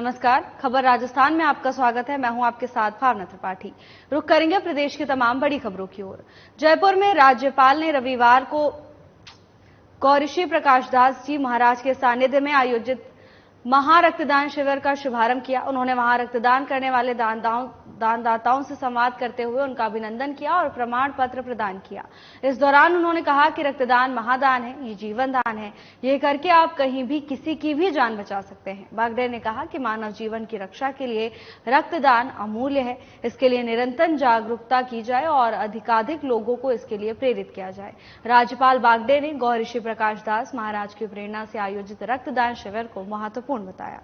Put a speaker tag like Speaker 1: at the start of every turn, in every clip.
Speaker 1: नमस्कार, खबर राजस्थान में आपका स्वागत है। मैं हूं आपके साथ भावना त्रिपाठी। रुख करेंगे प्रदेश की तमाम बड़ी खबरों की ओर। जयपुर में राज्यपाल ने रविवार को गौऋषि प्रकाश दास जी महाराज के सानिध्य में आयोजित महारक्तदान शिविर का शुभारंभ किया। उन्होंने वहां रक्तदान करने वाले दानदाताओं से संवाद करते हुए उनका अभिनंदन किया और प्रमाण पत्र प्रदान किया। इस दौरान उन्होंने कहा कि रक्तदान महादान है, ये जीवन दान है। ये करके आप कहीं भी किसी की भी जान बचा सकते हैं। बागडे ने कहा कि मानव जीवन की रक्षा के लिए रक्तदान अमूल्य है। इसके लिए निरंतर जागरूकता की जाए और अधिकाधिक लोगों को इसके लिए प्रेरित किया जाए। राज्यपाल बागडे ने गौऋषि प्रकाश दास महाराज की प्रेरणा से आयोजित रक्तदान शिविर को महत्वपूर्ण बताया।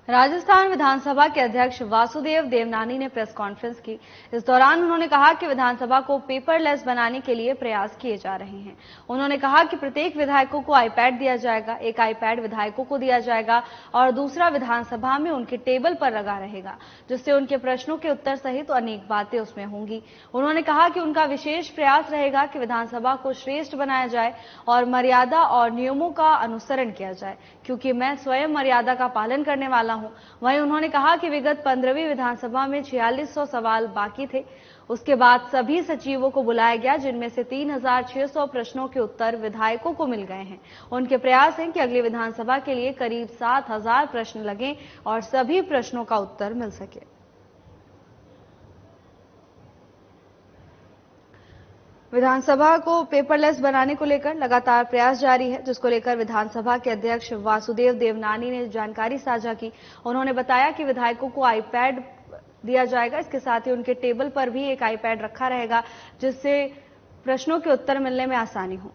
Speaker 1: राजस्थान विधानसभा के अध्यक्ष वासुदेव देवनानी ने प्रेस कॉन्फ्रेंस की। इस दौरान उन्होंने कहा कि विधानसभा को पेपरलेस बनाने के लिए प्रयास किए जा रहे हैं। उन्होंने कहा कि प्रत्येक विधायकों को आईपैड दिया जाएगा। एक आईपैड विधायकों को दिया जाएगा और दूसरा विधानसभा में उनके टेबल पर लगा रहेगा, जिससे उनके प्रश्नों के उत्तर सहित अनेक बातें उसमें होंगी। उन्होंने कहा कि उनका विशेष प्रयास रहेगा कि विधानसभा को श्रेष्ठ बनाया जाए और मर्यादा और नियमों का अनुसरण किया जाए, क्योंकि मैं स्वयं मर्यादा का पालन करने वाला हूं। वहीं उन्होंने कहा कि विगत 15वीं विधानसभा में 4600 सवाल बाकी थे। उसके बाद सभी सचिवों को बुलाया गया, जिनमें से 3600 प्रश्नों के उत्तर विधायकों को मिल गए हैं। उनके प्रयास हैं कि अगली विधानसभा के लिए करीब 7000 प्रश्न लगें और सभी प्रश्नों का उत्तर मिल सके। विधानसभा को पेपरलेस बनाने को लेकर लगातार प्रयास जारी है, जिसको लेकर विधानसभा के अध्यक्ष वासुदेव देवनानी ने जानकारी साझा की। उन्होंने बताया कि विधायकों को आईपैड दिया जाएगा। इसके साथ ही उनके टेबल पर भी एक आईपैड रखा रहेगा, जिससे प्रश्नों के उत्तर मिलने में आसानी हो।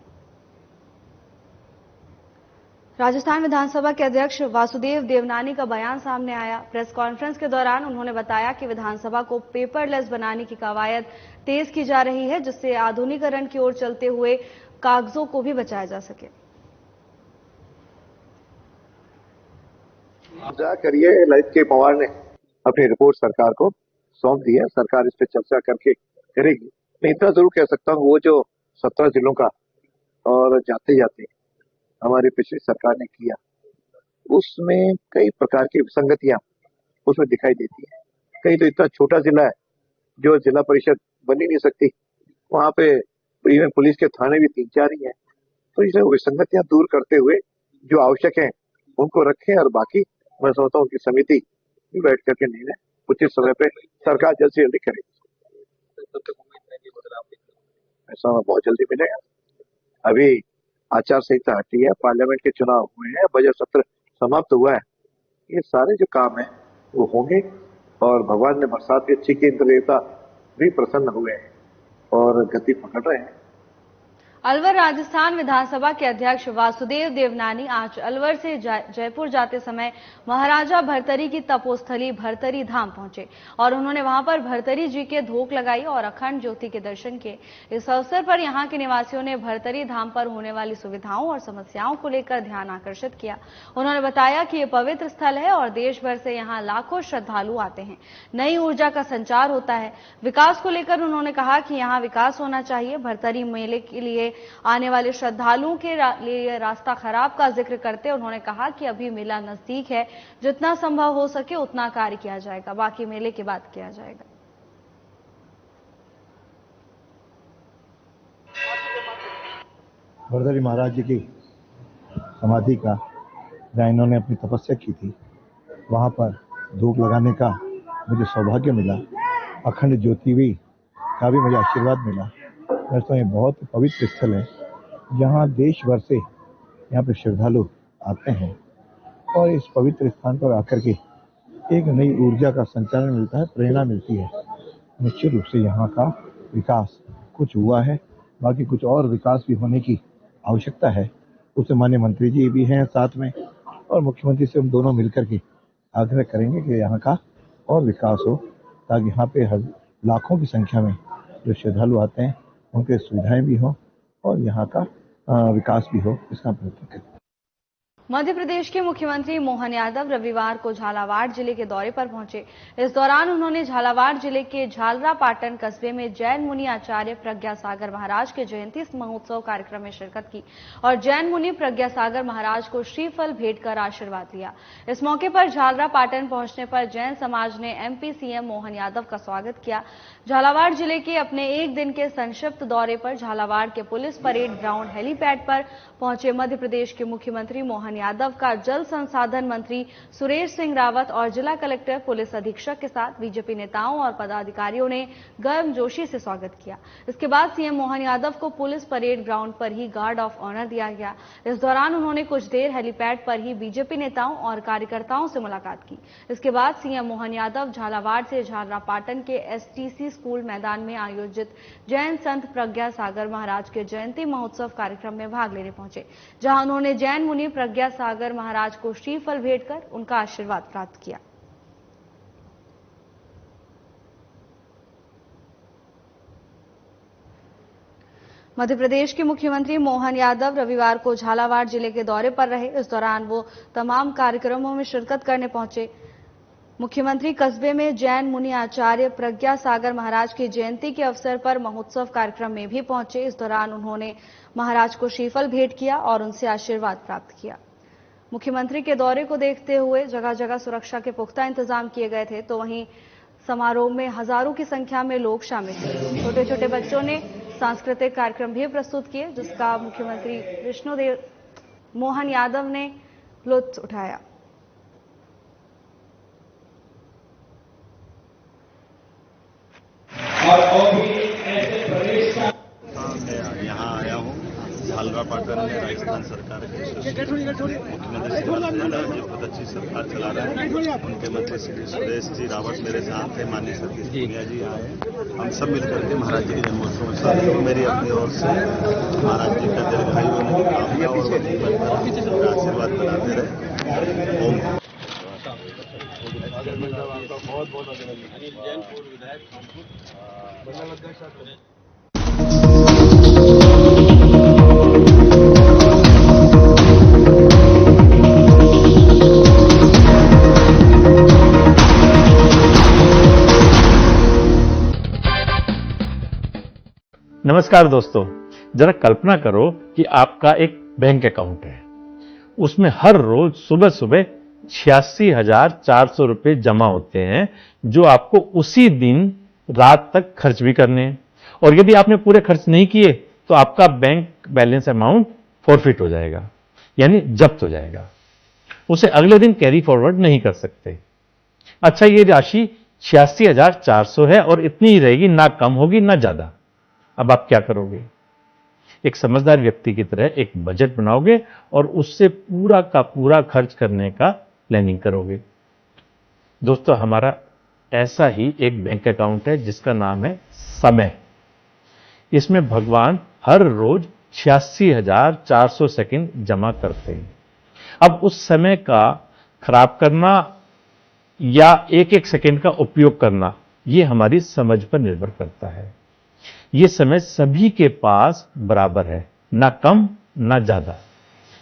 Speaker 1: राजस्थान विधानसभा के अध्यक्ष वासुदेव देवनानी का बयान सामने आया। प्रेस कॉन्फ्रेंस के दौरान उन्होंने बताया कि विधानसभा को पेपरलेस बनाने की कवायद तेज की जा रही है, जिससे आधुनिकीकरण की ओर चलते हुए कागजों को भी बचाया जा सके।
Speaker 2: करिए ललित के पवार ने अपनी रिपोर्ट सरकार को सौंप दी है। सरकार इस पर चर्चा करके करेगी। मैं इतना जरूर कह सकता हूँ, वो जो 17 जिलों का और जाते जाते हमारी पिछली सरकार ने किया, उसमें कई प्रकार की विसंगतियां उसमें दिखाई देती है। कहीं तो इतना छोटा जिला है जो जिला परिषद बन ही नहीं सकती, वहां पे इवन पुलिस के थाने भी 3-4 ही हैं। तो इसलिए विसंगतियां दूर करते हुए जो आवश्यक है उनको रखें, और बाकी मैं समझता हूँ कि समिति बैठ करके निर्णय उचित समय पे सरकार जल्द से जल्दी करेगी। ऐसा बहुत जल्दी मिलेगा। अभी आचार संहिता हटी है, पार्लियामेंट के चुनाव हुए हैं, बजट सत्र समाप्त हुआ है। ये सारे जो काम है वो होंगे, और भगवान ने बरसात भी अच्छी की, इंद्र देवता भी प्रसन्न हुए हैं और गति पकड़ रहे हैं।
Speaker 1: अलवर राजस्थान विधानसभा के अध्यक्ष वासुदेव देवनानी आज अलवर से जयपुर जाते समय महाराजा भर्तरी की तपोस्थली भर्तरी धाम पहुंचे और उन्होंने वहां पर भर्तरी जी के धोख लगाई और अखंड ज्योति के दर्शन किए। इस अवसर पर यहां के निवासियों ने भर्तरी धाम पर होने वाली सुविधाओं और समस्याओं को लेकर ध्यान आकर्षित किया। उन्होंने बताया कि यह पवित्र स्थल है और देश भर से यहाँ लाखों श्रद्धालु आते हैं। नई ऊर्जा का संचार होता है। विकास को लेकर उन्होंने कहा कि यहाँ विकास होना चाहिए। भर्तरी मेले के लिए आने वाले श्रद्धालुओं के लिए रास्ता खराब का जिक्र करते उन्होंने कहा कि अभी मेला नजदीक है, जितना संभव हो सके उतना कार्य किया जाएगा, बाकी मेले के बाद किया जाएगा।
Speaker 3: भर्तरी महाराज जी की समाधि का, जहाँ इन्होंने अपनी तपस्या की थी, वहाँ पर धूप लगाने का मुझे सौभाग्य मिला। अखंड ज्योति भी का भी मुझे आशीर्वाद मिला। दोस्तों, ये बहुत पवित्र स्थल है, जहाँ देश भर से यहाँ पे श्रद्धालु आते हैं और इस पवित्र स्थान पर आकर के एक नई ऊर्जा का संचालन मिलता है, प्रेरणा मिलती है। निश्चित रूप से यहाँ का विकास कुछ हुआ है, बाकी कुछ और विकास भी होने की आवश्यकता है। उससे माननीय मंत्री जी भी हैं साथ में, और मुख्यमंत्री से हम दोनों मिलकर के आग्रह करेंगे कि यहाँ का और विकास हो, ताकि यहाँ पे लाखों की संख्या में जो श्रद्धालु आते हैं उनके सुविधाएं भी हो और यहाँ का विकास भी हो, इसका प्रयत्न करें।
Speaker 1: मध्य प्रदेश के मुख्यमंत्री मोहन यादव रविवार को झालावाड़ जिले के दौरे पर पहुंचे। इस दौरान उन्होंने झालावाड़ जिले के झालरापाटन कस्बे में जैन मुनि आचार्य प्रज्ञा सागर महाराज के जयंती महोत्सव कार्यक्रम में शिरकत की और जैन मुनि प्रज्ञा सागर महाराज को श्रीफल भेंट कर आशीर्वाद लिया। इस मौके पर झालरापाटन पहुंचने पर जैन समाज ने एमपी सीएम मोहन यादव का स्वागत किया। झालावाड़ जिले के अपने एक दिन के संक्षिप्त दौरे पर झालावाड़ के पुलिस परेड ग्राउंड हेलीपैड पर पहुंचे मध्य प्रदेश के मुख्यमंत्री मोहन यादव का जल संसाधन मंत्री सुरेश सिंह रावत और जिला कलेक्टर पुलिस अधीक्षक के साथ बीजेपी नेताओं और पदाधिकारियों ने गर्मजोशी से स्वागत किया। इसके बाद सीएम मोहन यादव को पुलिस परेड ग्राउंड पर ही गार्ड ऑफ ऑनर दिया गया। इस दौरान उन्होंने कुछ देर हेलीपैड पर ही बीजेपी नेताओं और कार्यकर्ताओं से मुलाकात की। इसके बाद सीएम मोहन यादव झालावाड़ से झालरापाटन के एसटीसी स्कूल मैदान में आयोजित जैन संत प्रज्ञा सागर महाराज के जयंती महोत्सव कार्यक्रम में भाग लेने पहुंचे, जहां उन्होंने जैन मुनि प्रज्ञा सागर महाराज को श्रीफल भेंट कर उनका आशीर्वाद प्राप्त किया। मध्य प्रदेश के मुख्यमंत्री मोहन यादव रविवार को झालावाड़ जिले के दौरे पर रहे। इस दौरान वो तमाम कार्यक्रमों में शिरकत करने पहुंचे। मुख्यमंत्री कस्बे में जैन मुनि आचार्य प्रज्ञा सागर महाराज की जयंती के अवसर पर महोत्सव कार्यक्रम में भी पहुंचे। इस दौरान उन्होंने महाराज को श्रीफल भेंट किया और उनसे आशीर्वाद प्राप्त किया। मुख्यमंत्री के दौरे को देखते हुए जगह जगह सुरक्षा के पुख्ता इंतजाम किए गए थे, तो वहीं समारोह में हजारों की संख्या में लोग शामिल थे। छोटे छोटे बच्चों ने सांस्कृतिक कार्यक्रम भी प्रस्तुत किए, जिसका मुख्यमंत्री विष्णुदेव मोहन यादव ने लुत्फ उठाया।
Speaker 4: यहाँ आया हूँ झालरापाटन में राजस्थान सरकार के मुख्यमंत्री जी बहुत अच्छी सरकार चला रहे हैं। उनके मंत्री श्री सुरेश जी रावत मेरे साथ है, माननीय सतीश पूनिया जी आए। हम सब मिलकर के महाराज जी के जन्मोत्सव में शामिल हुए। मेरी अपनी ओर से महाराज जी का दीर्घायु होने की कामना और आशीर्वाद बनाते रहे। ओम बहुत बहुत
Speaker 5: नमस्कार दोस्तों, जरा कल्पना करो कि आपका एक बैंक अकाउंट है। उसमें हर रोज सुबह सुबह 86,400 रुपए जमा होते हैं, जो आपको उसी दिन रात तक खर्च भी करने हैं। और यदि आपने पूरे खर्च नहीं किए तो आपका बैंक बैलेंस अमाउंट फॉरफिट हो जाएगा, यानी जब्त हो जाएगा। उसे अगले दिन कैरी फॉरवर्ड नहीं कर सकते। अच्छा, ये राशि 86,400 है और इतनी ही रहेगी, ना कम होगी ना ज्यादा। अब आप क्या करोगे? एक समझदार व्यक्ति की तरह एक बजट बनाओगे और उससे पूरा का पूरा खर्च करने का प्लानिंग करोगे। दोस्तों, हमारा ऐसा ही एक बैंक अकाउंट है जिसका नाम है समय। इसमें भगवान हर रोज 86,400 सेकंड जमा करते हैं। अब उस समय का खराब करना या एक एक सेकंड का उपयोग करना, ये हमारी समझ पर निर्भर करता है। ये समय सभी के पास बराबर है, ना कम ना ज्यादा।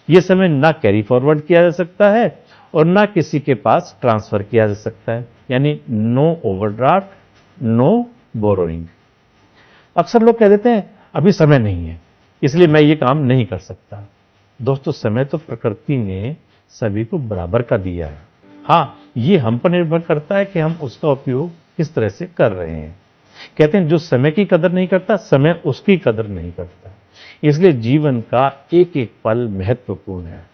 Speaker 5: ये समय ना कैरी फॉरवर्ड किया जा सकता है और ना किसी के पास ट्रांसफर किया जा सकता है, यानी नो ओवरड्राफ्ट, नो बोरोइंग। अक्सर लोग कह देते हैं अभी समय नहीं है, इसलिए मैं ये काम नहीं कर सकता। दोस्तों, समय तो प्रकृति ने सभी को बराबर का दिया है। हाँ, ये हम पर निर्भर करता है कि हम उसका उपयोग किस तरह से कर रहे हैं। कहते हैं जो समय की कदर नहीं करता, समय उसकी कदर नहीं करता। इसलिए जीवन का एक एक पल महत्वपूर्ण है।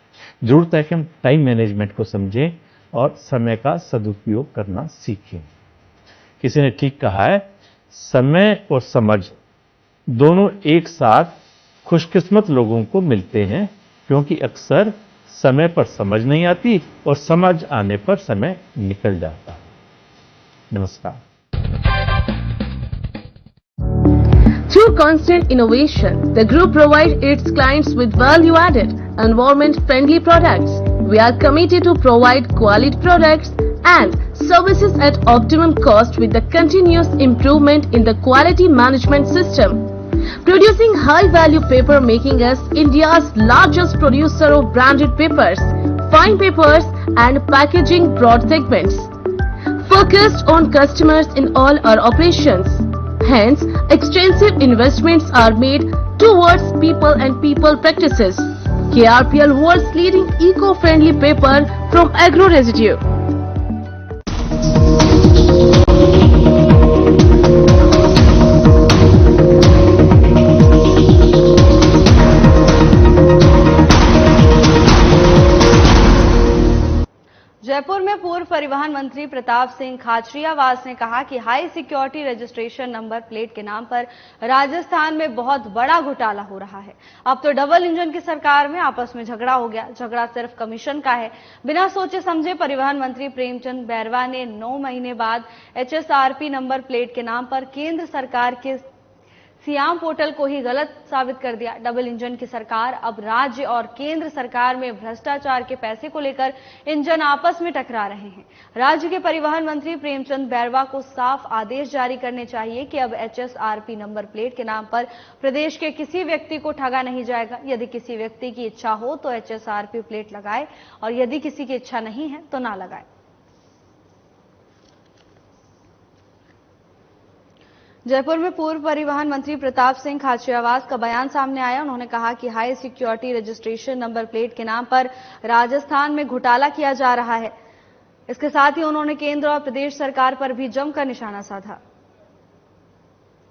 Speaker 5: जरूरत है कि हम टाइम मैनेजमेंट को समझें और समय का सदुपयोग करना सीखें। किसी ने ठीक कहा है, समय और समझ दोनों एक साथ खुशकिस्मत लोगों को मिलते हैं, क्योंकि अक्सर समय पर समझ नहीं आती और समझ आने पर समय निकल जाता है। नमस्कार।
Speaker 6: Through constant innovation, the group provides its clients with value-added, environment-friendly products. We are committed to provide quality products and services at optimum cost with the continuous improvement in the quality management system. Producing high-value paper, making us India's largest producer of branded papers fine papers and packaging broad segments. Focused on customers in all our operations. Hence, extensive investments are made towards people and people practices. KRPL world's leading eco-friendly paper from agro residue.
Speaker 1: Jaipur में पूर्व परिवहन मंत्री प्रताप सिंह खाचरियावास ने कहा कि high security registration number plate के नाम पर राजस्थान में बहुत बड़ा घोटाला हो रहा है। अब तो डबल इंजन की सरकार में आपस में झगड़ा हो गया। झगड़ा सिर्फ कमीशन का है। बिना सोचे समझे परिवहन मंत्री प्रेमचंद बैरवा ने 9 महीने बाद HSRP नंबर प्लेट के नाम पर केंद्र सरकार के सियाम पोर्टल को ही गलत साबित कर दिया। डबल इंजन की सरकार अब राज्य और केंद्र सरकार में भ्रष्टाचार के पैसे को लेकर इंजन आपस में टकरा रहे हैं। राज्य के परिवहन मंत्री प्रेमचंद बैरवा को साफ आदेश जारी करने चाहिए कि अब HSRP नंबर प्लेट के नाम पर प्रदेश के किसी व्यक्ति को ठगा नहीं जाएगा। यदि किसी व्यक्ति की इच्छा हो तो HSRP प्लेट लगाए और यदि किसी की इच्छा नहीं है तो ना लगाए। जयपुर में पूर्व परिवहन मंत्री प्रताप सिंह खाचरियावास का बयान सामने आया। उन्होंने कहा कि high security registration number plate के नाम पर राजस्थान में घोटाला किया जा रहा है। इसके साथ ही उन्होंने केंद्र और प्रदेश सरकार पर भी जमकर निशाना साधा।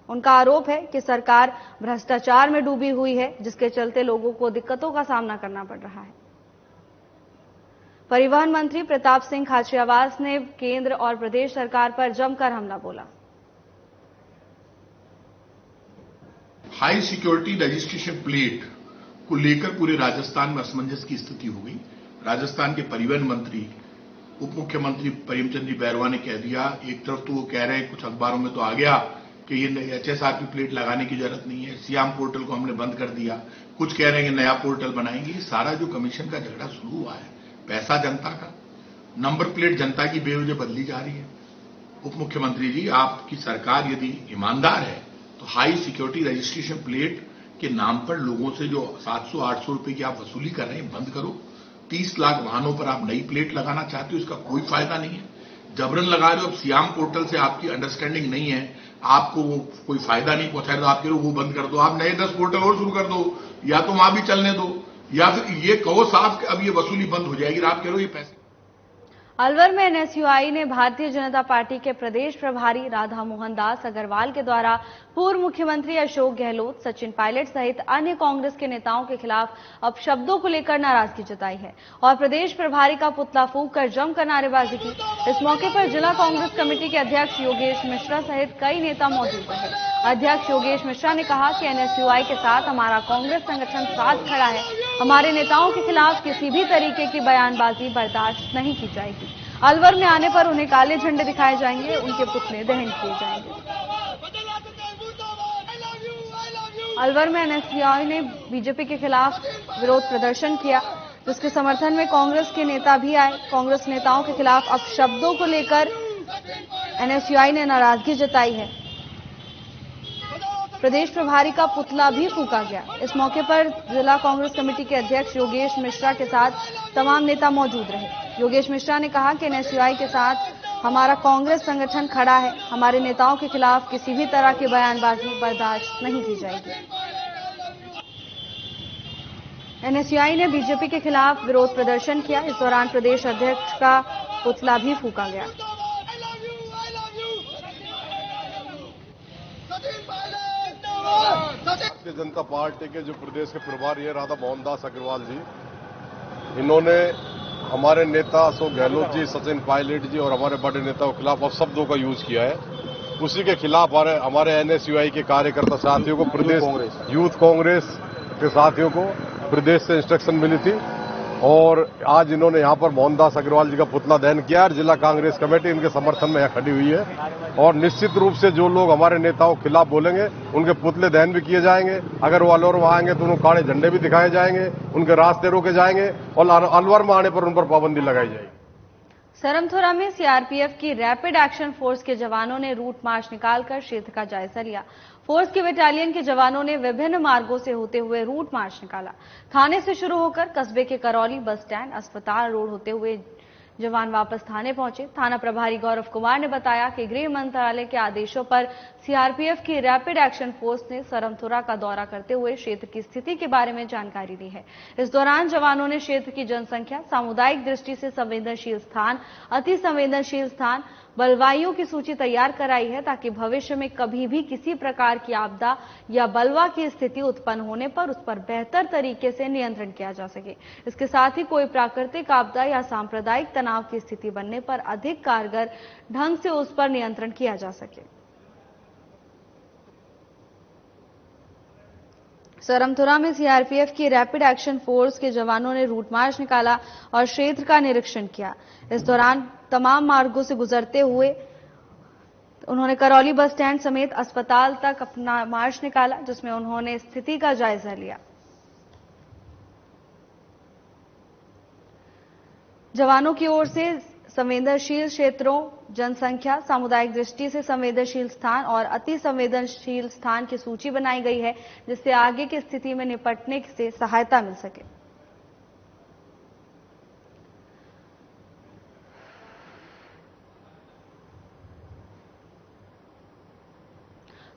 Speaker 1: उनका आरोप है कि सरकार भ्रष्टाचार में डूबी हुई है, जिसके चलते लोगों को दिक्कतों का सामना करना पड़ रहा है। परिवहन मंत्री प्रताप सिंह खाचरियावास ने केंद्र और प्रदेश सरकार पर जमकर हमला बोला।
Speaker 7: हाई सिक्योरिटी रजिस्ट्रेशन प्लेट को लेकर पूरे राजस्थान में असमंजस की स्थिति हो गई। राजस्थान के परिवहन मंत्री उप मुख्यमंत्री प्रेमचंद बैरवा ने कह दिया, एक तरफ तो वो कह रहे हैं, कुछ अखबारों में तो आ गया कि ये HSRP प्लेट लगाने की जरूरत नहीं है, सियाम पोर्टल को हमने बंद कर दिया। कुछ कह रहे हैं कि नया पोर्टल बनाएंगे। ये सारा जो कमीशन का झगड़ा शुरू हुआ है, पैसा जनता का, नंबर प्लेट जनता की बेवजह बदली जा रही है। उप मुख्यमंत्री जी, आपकी सरकार यदि ईमानदार है तो हाई सिक्योरिटी रजिस्ट्रेशन प्लेट के नाम पर लोगों से जो 700-800 रुपए की आप वसूली कर रहे हैं, बंद करो। 30 लाख वाहनों पर आप नई प्लेट लगाना चाहते हो, इसका कोई फायदा नहीं है। जबरन लगा रहे हो। अब सियाम पोर्टल से आपकी अंडरस्टैंडिंग नहीं है, आपको वो कोई फायदा नहीं पहुंचा रहे, तो आप कह रहे हो वो बंद कर दो। आप नए 10 पोर्टल और शुरू कर दो, या तो वहां भी चलने दो, या फिर ये कहो साहब अब ये वसूली बंद हो जाएगी। आप कह रहे हो ये पैसे।
Speaker 1: अलवर में NSUI ने भारतीय जनता पार्टी के प्रदेश प्रभारी राधा मोहन दास अग्रवाल के द्वारा पूर्व मुख्यमंत्री अशोक गहलोत, सचिन पायलट सहित अन्य कांग्रेस के नेताओं के खिलाफ अपशब्दों को लेकर नाराजगी जताई है और प्रदेश प्रभारी का पुतला फूंक कर जमकर नारेबाजी की। इस मौके पर जिला कांग्रेस कमेटी के अध्यक्ष योगेश मिश्रा सहित कई नेता मौजूद रहे। अध्यक्ष योगेश मिश्रा ने कहा कि NSUI के साथ हमारा कांग्रेस संगठन साथ खड़ा है। हमारे नेताओं के खिलाफ किसी भी तरीके की बयानबाजी बर्दाश्त नहीं की जाएगी। अलवर में आने पर उन्हें काले झंडे दिखाए जाएंगे, उनके पुतले दहन किए जाएंगे। अलवर में NSUI ने बीजेपी के खिलाफ विरोध प्रदर्शन किया, जिसके समर्थन में कांग्रेस के नेता भी आए। कांग्रेस नेताओं के खिलाफ अपशब्दों को लेकर NSUI ने नाराजगी जताई है। प्रदेश प्रभारी का पुतला भी फूंका गया। इस मौके पर जिला कांग्रेस कमेटी के अध्यक्ष योगेश मिश्रा के साथ तमाम नेता मौजूद रहे। योगेश मिश्रा ने कहा कि NSUI के साथ हमारा कांग्रेस संगठन खड़ा है। हमारे नेताओं के खिलाफ किसी भी तरह की बयानबाजी बर्दाश्त नहीं की जाएगी। NSUI ने बीजेपी के खिलाफ विरोध प्रदर्शन किया। इस दौरान प्रदेश अध्यक्ष का पुतला भी फूंका गया।
Speaker 8: भारतीय जनता पार्टी के जो प्रदेश के प्रभारी है राधा मोहन दास अग्रवाल जी, इन्होंने हमारे नेता अशोक गहलोत जी, सचिन पायलट जी और हमारे बड़े नेताओं के खिलाफ अपशब्दों का यूज किया है। उसी के खिलाफ हमारे NSUI के कार्यकर्ता साथियों को, प्रदेश यूथ कांग्रेस के साथियों को प्रदेश से इंस्ट्रक्शन मिली थी और आज इन्होंने यहां पर मोहनदास अग्रवाल जी का पुतला दहन किया और जिला कांग्रेस कमेटी इनके समर्थन में यहां खड़ी हुई है। और निश्चित रूप से जो लोग हमारे नेताओं के खिलाफ बोलेंगे उनके पुतले दहन भी किए जाएंगे। अगर वो अलवर में आएंगे तो उन्हें काले झंडे भी दिखाए जाएंगे, उनके रास्ते रोके जाएंगे और अलवर में आने पर उन पर पाबंदी लगाई जाएगी।
Speaker 1: सरमथुरा में CRPF की रैपिड एक्शन फोर्स के जवानों ने रूट मार्च निकालकर क्षेत्र का जायजा लिया। फोर्स की बटालियन के जवानों ने विभिन्न मार्गों से होते हुए रूट मार्च निकाला। थाने से शुरू होकर कस्बे के करौली बस स्टैंड, अस्पताल रोड होते हुए जवान वापस थाने पहुंचे। थाना प्रभारी गौरव कुमार ने बताया कि गृह मंत्रालय के आदेशों पर सीआरपीएफ की रैपिड एक्शन फोर्स ने सरमथुरा का दौरा करते हुए क्षेत्र की स्थिति के बारे में जानकारी दी है। इस दौरान जवानों ने क्षेत्र की जनसंख्या, सामुदायिक दृष्टि से संवेदनशील स्थान, अति संवेदनशील स्थान, बलवाइयों की सूची तैयार कराई है ताकि भविष्य में कभी भी किसी प्रकार की आपदा या बलवा की स्थिति उत्पन्न होने पर उस पर बेहतर तरीके से नियंत्रण किया जा सके। इसके साथ ही कोई प्राकृतिक आपदा या सांप्रदायिक तनाव की स्थिति बनने पर अधिक कारगर ढंग से उस पर नियंत्रण किया जा सके। सरमथुरा में सीआरपीएफ की रैपिड एक्शन फोर्स के जवानों ने रूट मार्च निकाला और क्षेत्र का निरीक्षण किया। इस दौरान तमाम मार्गों से गुजरते हुए उन्होंने करौली बस स्टैंड समेत अस्पताल तक अपना मार्च निकाला, जिसमें उन्होंने स्थिति का जायजा लिया। जवानों की ओर से संवेदनशील क्षेत्रों, जनसंख्या, सामुदायिक दृष्टि से संवेदनशील स्थान और अति संवेदनशील स्थान की सूची बनाई गई है, जिससे आगे की स्थिति में निपटने से सहायता मिल सके।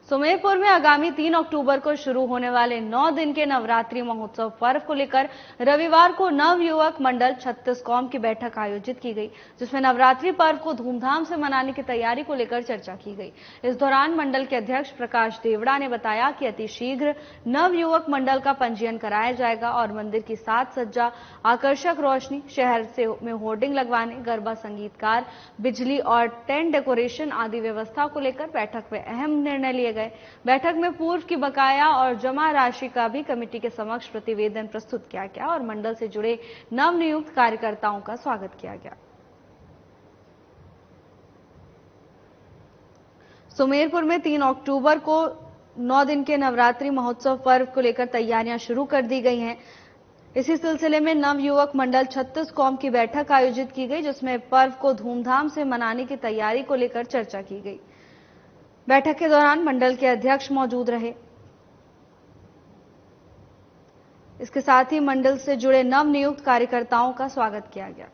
Speaker 1: सुमेरपुर में आगामी 3 अक्टूबर को शुरू होने वाले 9 दिन के नवरात्रि महोत्सव पर्व को लेकर रविवार को नव युवक मंडल छत्तीसकॉम की बैठक आयोजित की गई, जिसमें नवरात्रि पर्व को धूमधाम से मनाने की तैयारी को लेकर चर्चा की गई। इस दौरान मंडल के अध्यक्ष प्रकाश देवड़ा ने बताया कि अतिशीघ्र नव युवक मंडल का पंजीयन कराया जाएगा और मंदिर की साज सज्जा, आकर्षक रोशनी, शहर से में होर्डिंग लगवाने, गरबा संगीतकार, बिजली और टेंट डेकोरेशन आदि व्यवस्था को लेकर बैठक में अहम निर्णय लिए गए। बैठक में पूर्व की बकाया और जमा राशि का भी कमेटी के समक्ष प्रतिवेदन प्रस्तुत किया गया और मंडल से जुड़े नवनियुक्त कार्यकर्ताओं का स्वागत किया गया। सुमेरपुर में 3 अक्टूबर को 9 दिन के नवरात्रि महोत्सव पर्व को लेकर तैयारियां शुरू कर दी गई हैं। इसी सिलसिले में नव युवक मंडल छत्तीसकॉम की बैठक आयोजित की गई, जिसमें पर्व को धूमधाम से मनाने की तैयारी को लेकर चर्चा की गई। बैठक के दौरान मंडल के अध्यक्ष मौजूद रहे। इसके साथ ही मंडल से जुड़े नवनियुक्त कार्यकर्ताओं का स्वागत किया गया।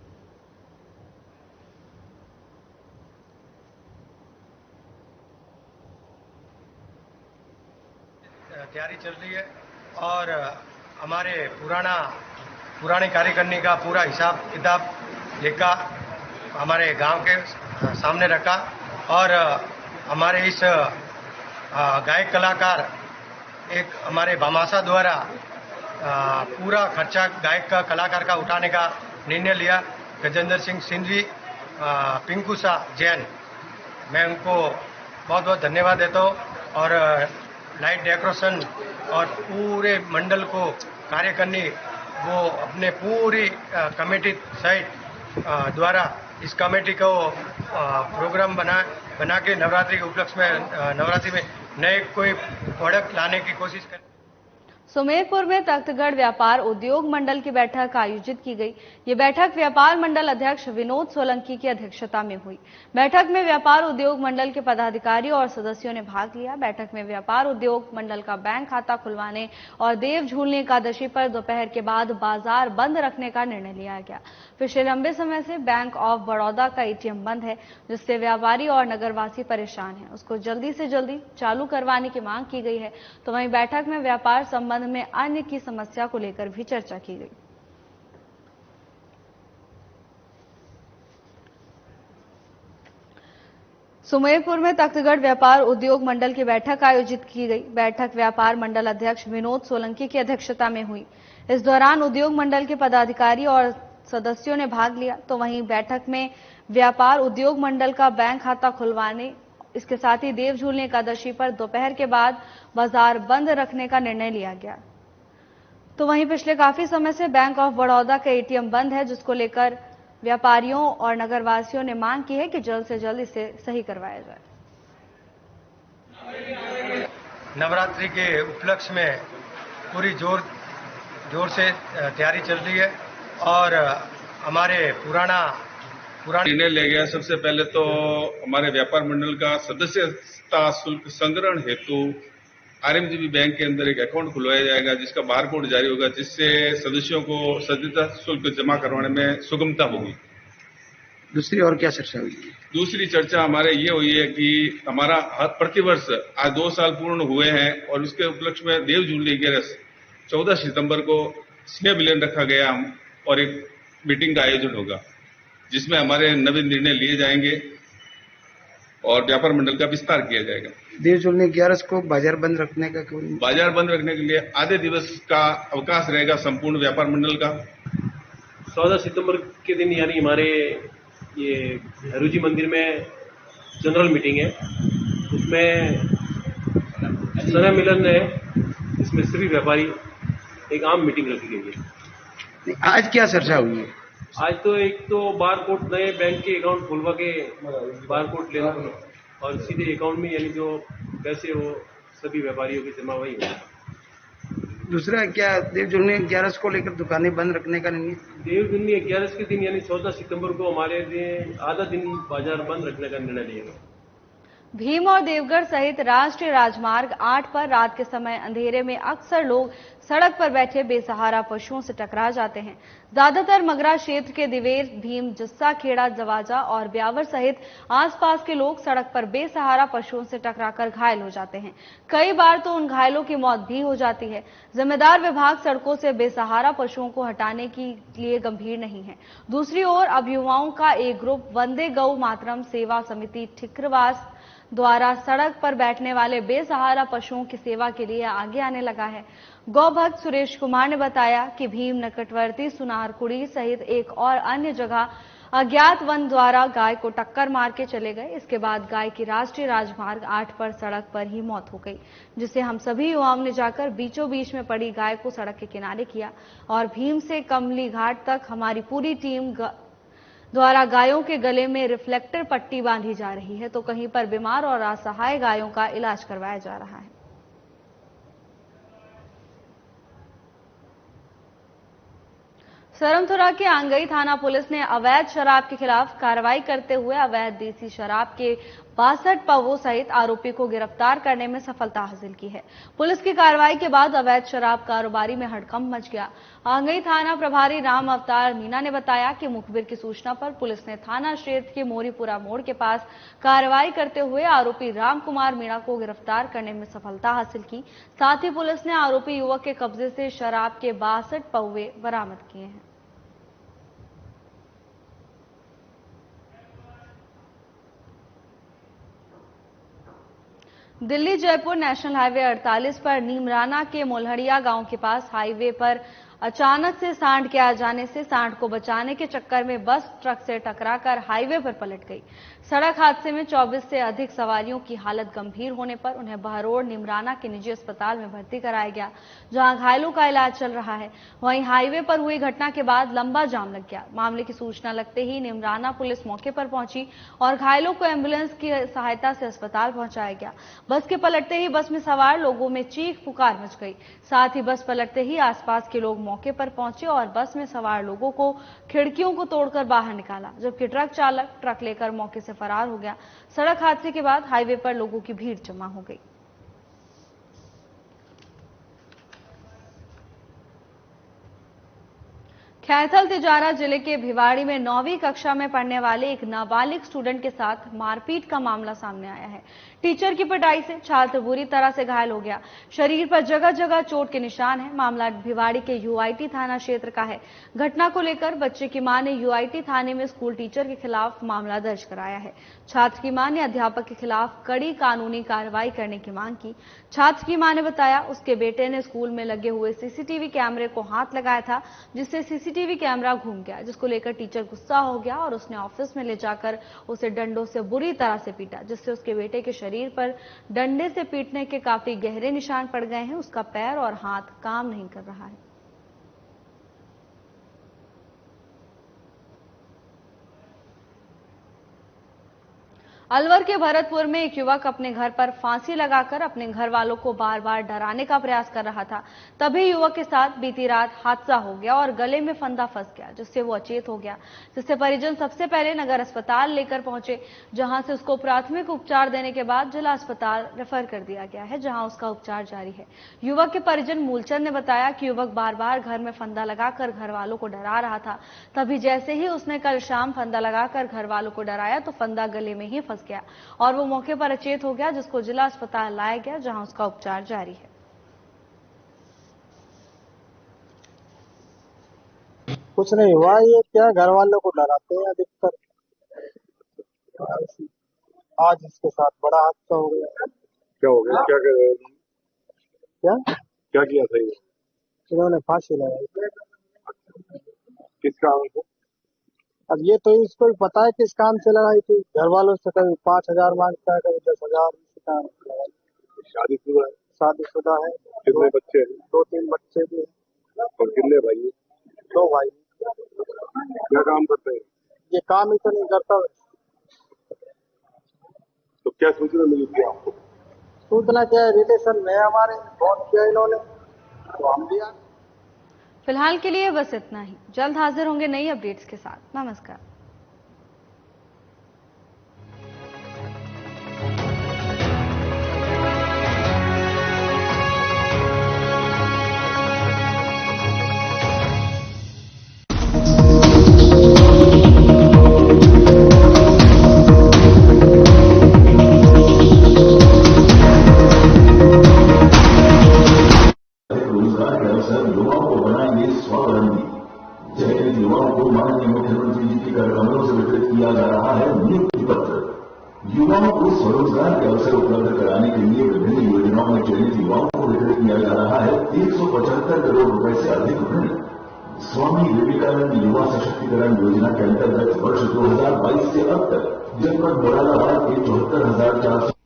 Speaker 9: तैयारी चल रही है और हमारे पुराने कार्यकारिणी का पूरा हिसाब किताब लेकर हमारे गांव के सामने रखा और हमारे इस गायक कलाकार एक हमारे भामाशाह द्वारा पूरा खर्चा गायक का कलाकार का उठाने का निर्णय लिया। गजेंद्र सिंह सिंधी, पिंकू शाह जैन, मैं उनको बहुत बहुत धन्यवाद देता हूँ और लाइट डेकोरेशन और पूरे मंडल को कार्यकारिणी वो अपने पूरी कमेटी सहित द्वारा इस कमेटी को प्रोग्राम बना के नवरात्रि के उपलक्ष्य में नवरात्रि में नए कोई प्रोडक्ट लाने की कोशिश करें।
Speaker 1: सुमेरपुर में तख्तगढ़ व्यापार उद्योग मंडल की बैठक आयोजित की गई। ये बैठक व्यापार मंडल अध्यक्ष विनोद सोलंकी की अध्यक्षता में हुई। बैठक में व्यापार उद्योग मंडल के पदाधिकारी और सदस्यों ने भाग लिया। बैठक में व्यापार उद्योग मंडल का बैंक खाता खुलवाने और देव झूलने एकादशी पर दोपहर के बाद बाजार बंद रखने का निर्णय लिया गया। पिछले लंबे समय से बैंक ऑफ बड़ौदा का एटीएम बंद है, जिससे व्यापारी और नगरवासी परेशान हैं। उसको जल्दी से जल्दी चालू करवाने की मांग की गई है। तो वहीं बैठक में व्यापार संबंध में अन्य की समस्या को लेकर भी चर्चा की गई। सुमेरपुर में तख्तगढ़ व्यापार उद्योग मंडल की बैठक आयोजित की गई। बैठक व्यापार मंडल अध्यक्ष विनोद सोलंकी की अध्यक्षता में हुई। इस दौरान उद्योग मंडल के पदाधिकारी और सदस्यों ने भाग लिया। तो वहीं बैठक में व्यापार उद्योग मंडल का बैंक खाता खुलवाने, इसके साथ ही देव झूलने एकादशी पर दोपहर के बाद बाजार बंद रखने का निर्णय लिया गया। तो वहीं पिछले काफी समय से बैंक ऑफ बड़ौदा का एटीएम बंद है, जिसको लेकर व्यापारियों और नगरवासियों ने मांग की है कि जल्द से जल्द इसे सही करवाया जाए।
Speaker 9: नवरात्रि के उपलक्ष्य में पूरी जोर से तैयारी चल रही है और हमारे पुराना
Speaker 10: निर्णय ले गया। सबसे पहले तो हमारे व्यापार मंडल का सदस्यता शुल्क संग्रहण हेतु आरएमजीबी बैंक के अंदर एक अकाउंट खुलवाया जाएगा जिसका बारकोड जारी होगा, जिससे सदस्यों को सदस्यता शुल्क जमा करवाने में सुगमता होगी।
Speaker 11: दूसरी और क्या चर्चा हुई?
Speaker 10: दूसरी चर्चा हमारे ये हुई है कि हमारा प्रतिवर्ष आज 2 साल पूर्ण हुए हैं और उसके उपलक्ष्य में देव जुबली 14 सितंबर को स्नेह मिलन रखा गया और एक मीटिंग का आयोजन होगा जिसमें हमारे नवीन निर्णय लिए जाएंगे और व्यापार मंडल का विस्तार किया जाएगा।
Speaker 11: देव जुबली 11 को बाजार बंद रखने का क्यों?
Speaker 10: बाजार बंद रखने के लिए आधे दिवस का अवकाश रहेगा संपूर्ण व्यापार मंडल का।
Speaker 12: 14 सितंबर के दिन यानी हमारे ये हरू जी मंदिर में जनरल मीटिंग है, उसमें स्नेह मिलन है, इसमें सभी व्यापारी एक आम मीटिंग रखी गई है।
Speaker 11: आज क्या चर्चा हुई है?
Speaker 12: आज तो एक तो बारकोड नए बैंक के अकाउंट खुलवा के बारकोड लेना और सीधे अकाउंट में यानी जो पैसे वो सभी व्यापारियों की जमा वही होगा।
Speaker 11: दूसरा क्या देव जुबली 11 को लेकर दुकानें बंद रखने का निर्णय?
Speaker 12: देव जुबली 11 के दिन यानी 14 सितंबर को हमारे लिए आधा दिन बाजार बंद रखने का निर्णय लिया गया।
Speaker 1: भीम और देवगढ़ सहित राष्ट्रीय राजमार्ग 8 पर रात के समय अंधेरे में अक्सर लोग सड़क पर बैठे बेसहारा पशुओं से टकरा जाते हैं। ज्यादातर मगरा क्षेत्र के दिवेर, भीम, जस्सा, खेड़ा, जवाजा और ब्यावर सहित आसपास के लोग सड़क पर बेसहारा पशुओं से टकराकर घायल हो जाते हैं। कई बार तो उन घायलों की मौत भी हो जाती है। जिम्मेदार विभाग सड़कों से बेसहारा पशुओं को हटाने के लिए गंभीर नहीं है। दूसरी ओर अब युवाओं का एक ग्रुप वंदे गौ मातरम सेवा समिति ठिकरवास द्वारा सड़क पर बैठने वाले बेसहारा पशुओं की सेवा के लिए आगे आने लगा है। गौ भक्त सुरेश कुमार ने बताया कि भीम, निकटवर्ती सुनारकुड़ी सहित एक और अन्य जगह अज्ञात वन द्वारा गाय को टक्कर मार के चले गए। इसके बाद गाय की राष्ट्रीय राजमार्ग 8 पर सड़क पर ही मौत हो गई, जिसे हम सभी युवाओं ने जाकर बीचों बीच में पड़ी गाय को सड़क के किनारे किया और भीम से कमली घाट तक हमारी पूरी टीम द्वारा गायों के गले में रिफ्लेक्टर पट्टी बांधी जा रही है, तो कहीं पर बीमार और असहाय गायों का इलाज करवाया जा रहा है। सरमथुरा के आंगई थाना पुलिस ने अवैध शराब के खिलाफ कार्रवाई करते हुए अवैध देसी शराब के 62 पवों सहित आरोपी को गिरफ्तार करने में सफलता हासिल की है। पुलिस की कार्रवाई के बाद अवैध शराब कारोबारी में हड़कंप मच गया। आंगई थाना प्रभारी राम अवतार मीना ने बताया कि मुखबिर की सूचना पर पुलिस ने थाना क्षेत्र के मोरीपुरा मोड़ के पास कार्रवाई करते हुए आरोपी राम कुमार मीणा को गिरफ्तार करने में सफलता हासिल की। साथ ही पुलिस ने आरोपी युवक के कब्जे से शराब के 62 पौवे बरामद किए हैं। दिल्ली जयपुर नेशनल हाईवे 48 पर नीमराना के मोलहड़िया गांव के पास हाईवे पर अचानक से सांड के आ जाने से सांड को बचाने के चक्कर में बस ट्रक से टकराकर हाईवे पर पलट गई। सड़क हादसे में 24 से अधिक सवारियों की हालत गंभीर होने पर उन्हें बहरोड निमराना के निजी अस्पताल में भर्ती कराया गया, जहां घायलों का इलाज चल रहा है। वहीं हाईवे पर हुई घटना के बाद लंबा जाम लग गया। मामले की सूचना लगते ही निमराना पुलिस मौके पर पहुंची और घायलों को एम्बुलेंस की सहायता से अस्पताल पहुंचाया गया। बस के पलटते ही बस में सवार लोगों में चीख पुकार मच गई। साथ ही बस पलटते ही आसपास के लोग मौके पर पहुंचे और बस में सवार लोगों को खिड़कियों को तोड़कर बाहर निकाला, जबकि ट्रक चालक ट्रक लेकर मौके से फरार हो गया। सड़क हादसे के बाद हाईवे पर लोगों की भीड़ जमा हो गई। खैरथल तिजारा जिले के भिवाड़ी में 9वीं कक्षा में पढ़ने वाले एक नाबालिग स्टूडेंट के साथ मारपीट का मामला सामने आया है। टीचर की पिटाई से छात्र बुरी तरह से घायल हो गया। शरीर पर जगह जगह चोट के निशान हैं। मामला भिवाड़ी के यूआईटी थाना क्षेत्र का है। घटना को लेकर बच्चे की मां ने यूआईटी थाने में स्कूल टीचर के खिलाफ मामला दर्ज कराया है। छात्र की मां ने अध्यापक के खिलाफ कड़ी कानूनी कार्रवाई करने की मांग की। छात्र की मां ने बताया उसके बेटे ने स्कूल में लगे हुए सीसीटीवी कैमरे को हाथ लगाया था, जिससे सीसीटीवी कैमरा घूम गया, जिसको लेकर टीचर गुस्सा हो गया और उसने ऑफिस में ले जाकर उसे डंडों से बुरी तरह से पीटा, जिससे उसके बेटे के शरीर पर डंडे से पीटने के काफी गहरे निशान पड़ गए हैं। उसका पैर और हाथ काम नहीं कर रहा है। अलवर के भरतपुर में एक युवक अपने घर पर फांसी लगाकर अपने घर वालों को बार बार डराने का प्रयास कर रहा था। तभी युवक के साथ बीती रात हादसा हो गया और गले में फंदा फंस गया, जिससे वो अचेत हो गया, जिससे परिजन सबसे पहले नगर अस्पताल लेकर पहुंचे, जहां से उसको प्राथमिक उपचार देने के बाद जिला अस्पताल रेफर कर दिया गया है, जहां उसका उपचार जारी है। युवक के परिजन मूलचंद ने बताया कि युवक बार बार घर में फंदा लगाकर घर वालों को डरा रहा था। तभी जैसे ही उसने कल शाम फंदा लगाकर घर वालों को डराया तो फंदा गले में ही फंस गया और वो मौके पर अचेत हो गया, जिसको जिला अस्पताल लाया गया, जहां उसका उपचार जारी है।
Speaker 13: कुछ नहीं हुआ, ये क्या घर वालों को डराते हैं अधिकतर। आज इसके साथ बड़ा हादसा हो गया।
Speaker 8: क्या हो गया? क्या कर रहे हैं? क्या किया था ये?
Speaker 13: इन्होंने फांसी लगाई।
Speaker 8: किस काम को?
Speaker 13: अब ये तो इसको ही पता है किस काम से लगाई थी। घर वालों से कभी 5,000 मांगता है, कभी 10,000।
Speaker 8: शादीशुदा है?
Speaker 13: शादीशुदा है।
Speaker 8: कितने बच्चे हैं?
Speaker 13: 2-3 बच्चे भी हैं।
Speaker 8: और कितने भाई?
Speaker 13: 2 भाई।
Speaker 8: क्या काम करते हैं?
Speaker 13: ये काम ही तो नहीं करता।
Speaker 8: तो क्या सूचना मिली थी आपको?
Speaker 13: सूचना क्या है, रिलेशन में हमारे फोन किया इन्होंने तो हम दिया।
Speaker 1: फिलहाल के लिए बस इतना ही। जल्द हाजिर होंगे नई अपडेट्स के साथ। नमस्कार।
Speaker 14: युवाओं को माननीय मुख्यमंत्री जी के कमरों से वितरित किया जा रहा है नियुक्ति पत्र। युवाओं को स्वरोजगार के अवसर उपलब्ध कराने के लिए विभिन्न योजनाओं में चयनित युवाओं को वितरित किया जा रहा है 175 करोड़ रुपए से अधिक ऋण। स्वामी विवेकानंद युवा सशक्तिकरण योजना के अंतर्गत वर्ष 2022 से अब तक जनपद मुरादाबाद के 74,400